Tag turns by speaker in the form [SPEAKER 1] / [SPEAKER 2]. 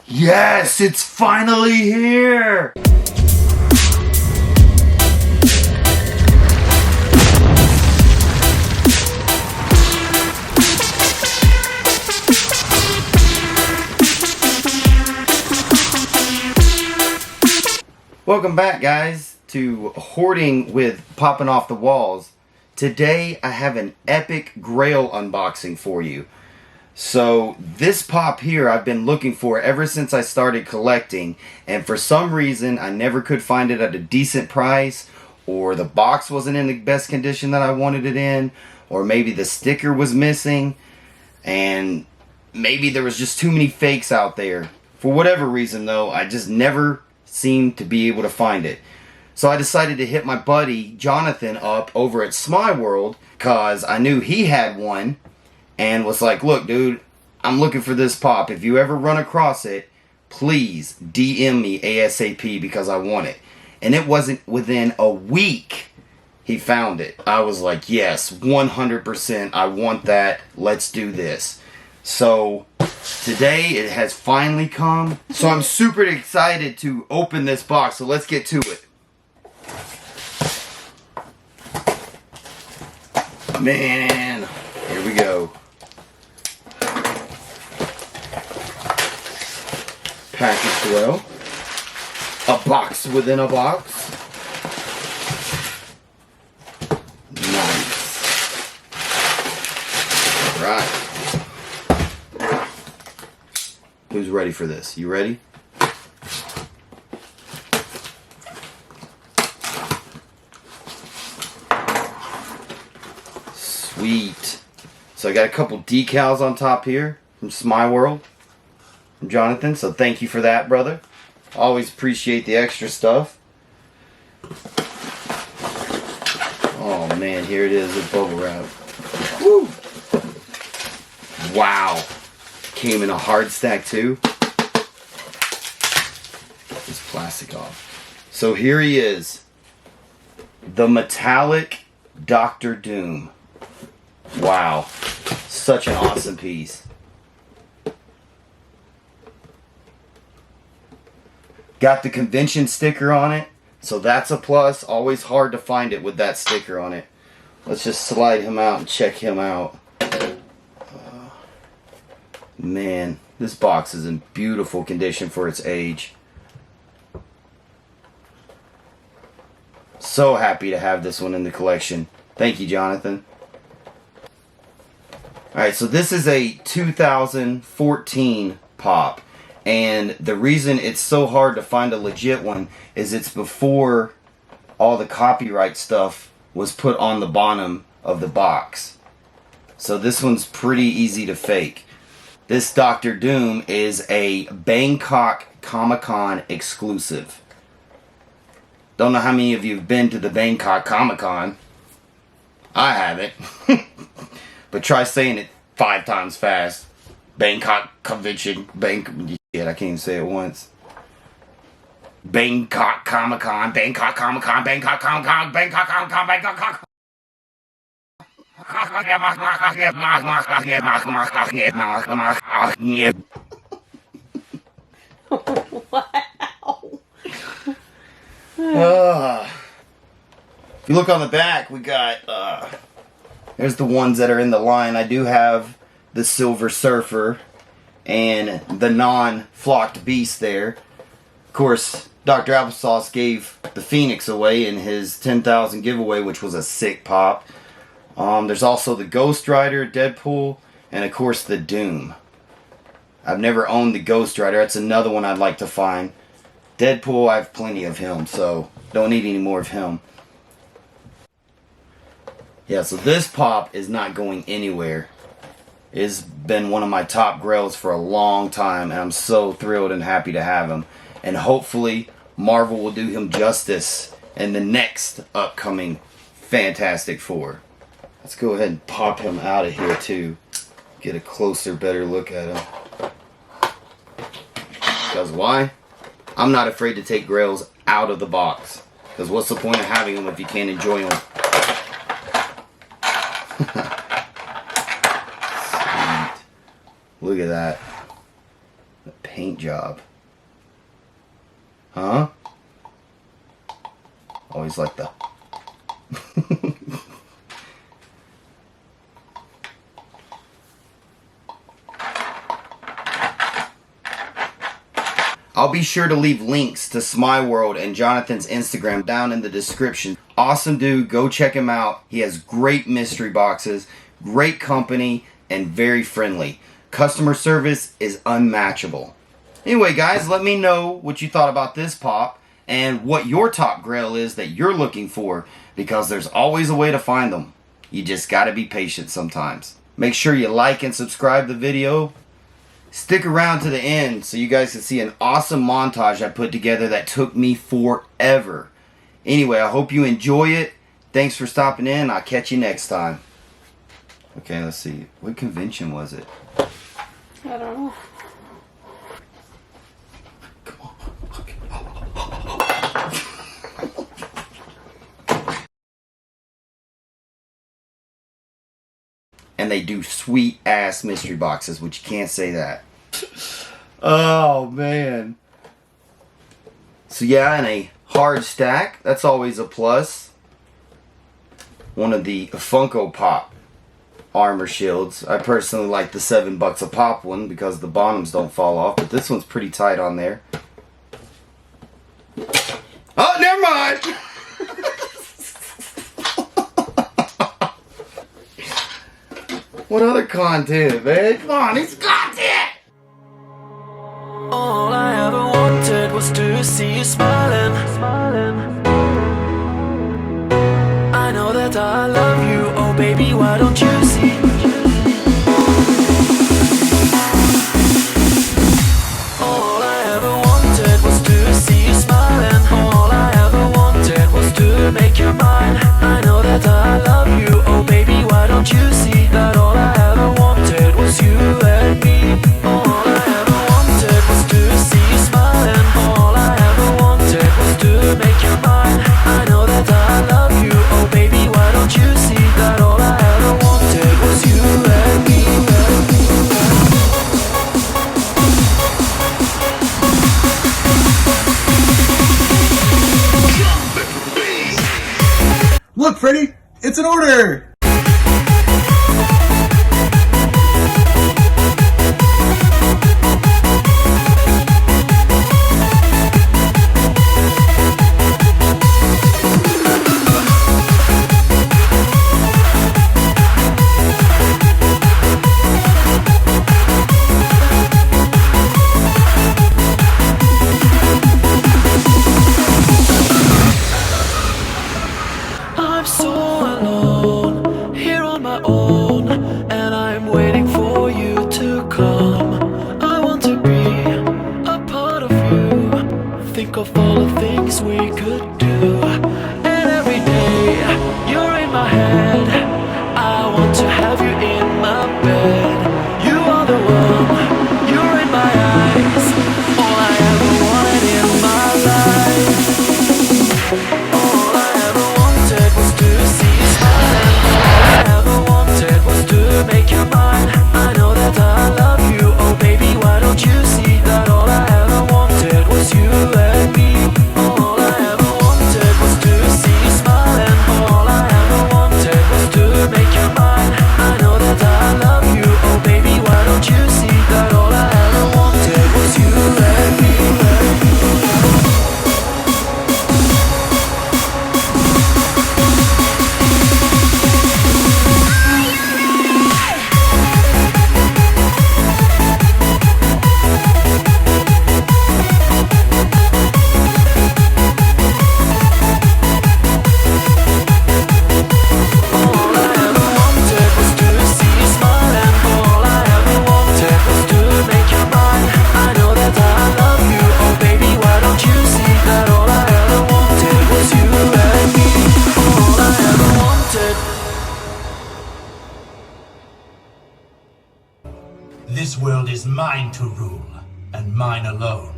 [SPEAKER 1] Yes, it's finally here! Welcome back, guys, to Hoarding with Popping Off the Walls. Today I have an epic Grail unboxing for you. So this pop here I've been looking for ever since I started collecting, and for some reason I never could find it at a decent price, or the box wasn't in the best condition that I wanted it in, or maybe the sticker was missing, and maybe there was just too many fakes out there. For whatever reason though, I just never seemed to be able to find it. So I decided to hit my buddy Jonathan up over at SmeyeWorld, because I knew he had one, and was like, look dude, I'm looking for this pop. If you ever run across it, please DM me ASAP because I want it. And it wasn't within a week he found it. I was like, yes, 100%, I want that. Let's do this. So today it has finally come. So I'm super excited to open this box. So let's get to it. Man, here we go. Packaged well. A box within a box. Nice. Alright. Who's ready for this? You ready? Sweet. So I got a couple decals on top here from SmeyeWorld, from Jonathan. So thank you for that, brother. Always appreciate the extra stuff. Oh man, here it is with bubble wrap. Woo! Wow. Came in a hard stack too. Get this plastic off. So here he is. The metallic Dr. Doom. Wow. Such an awesome piece. Got the convention sticker on it, so that's a plus. Always hard to find it with that sticker on it. Let's just slide him out and check him out. Man, this box is in beautiful condition for its age. So happy to have this one in the collection. Thank you, Jonathan. Alright, so this is a 2014 pop. And the reason it's so hard to find a legit one is it's before all the copyright stuff was put on the bottom of the box. So this one's pretty easy to fake. This Dr. Doom is a Bangkok Comic-Con exclusive. Don't know how many of you have been to the Bangkok Comic-Con. I haven't. But try saying it 5 times fast. Bangkok Convention. I can't even say it once. Bangkok Comic-Con. Bangkok Comic-Con. Bangkok Comic-Con. Bangkok Comic-Con. Bangkok Comic-Con.
[SPEAKER 2] Wow.
[SPEAKER 1] If you look on the back, we got there's the ones that are in the line. I do have the Silver Surfer and the non-flocked beast there. Of course, Dr. Applesauce gave the Phoenix away in his 10,000 giveaway, which was a sick pop. There's also the Ghost Rider, Deadpool, and of course the Doom. I've never owned the Ghost Rider. That's another one I'd like to find. Deadpool, I have plenty of him, so don't need any more of him. Yeah, so this pop is not going anywhere. It's been one of my top grails for a long time, and I'm so thrilled and happy to have him. And hopefully, Marvel will do him justice in the next upcoming Fantastic Four. Let's go ahead and pop him out of here too. Get a closer, better look at him. Because why? I'm not afraid to take grails out of the box. Because what's the point of having them if you can't enjoy them? Sweet. Look at that. The paint job. Huh? Always like the... I'll be sure to leave links to SmeyeWorld and Jonathan's Instagram down in the description. Awesome dude, go check him out. He has great mystery boxes, great company, and very friendly. Customer service is unmatchable. Anyway guys, let me know what you thought about this pop and what your top grail is that you're looking for, because there's always a way to find them. You just gotta be patient sometimes. Make sure you like and subscribe the video. Stick around to the end so you guys can see an awesome montage I put together that took me forever. Anyway, I hope you enjoy it. Thanks for stopping in. I'll catch you next time. Okay, let's see. What convention was it?
[SPEAKER 2] I don't know.
[SPEAKER 1] Come on. Okay. And they do sweet ass mystery boxes, which you can't say that. Oh man. So yeah, and a hard stack, that's always a plus. One of the Funko Pop armor shields. I personally like the $7 a pop one because the bottoms don't fall off, but this one's pretty tight on there. Oh, never mind. What other content, man? Come on, it's content!
[SPEAKER 3] All I ever wanted was to see you smiling. I know that I love you, oh baby, why don't you see? All I ever wanted was to see you smiling. All I ever wanted was to make you mine. I know that I love you, oh baby, why don't you see that all I ever wanted was you and me? All I ever wanted was to see you smiling. All I ever wanted was to make you mine. I know that I love you, oh baby, why don't you see that all I ever wanted was you and me?
[SPEAKER 4] Look, Freddy, it's an order!
[SPEAKER 3] I'm so alone, here on my own, and I'm waiting for you to come. I want to be a part of you, think of all the things we could do. And every day, you're in my head, I want to have you in my bed. You are the one, you're in my eyes, all I ever wanted in my life. All I ever wanted was to see you smiling. All I ever wanted was to make you mine. I know that I love you, oh baby, why don't you see that all I ever wanted was you and me? All I ever wanted was to see you smiling. All I ever wanted was to make you mine. I know that I love you, oh baby, why don't you see that all I ever wanted was you and me?
[SPEAKER 5] This world is mine to rule, and mine alone.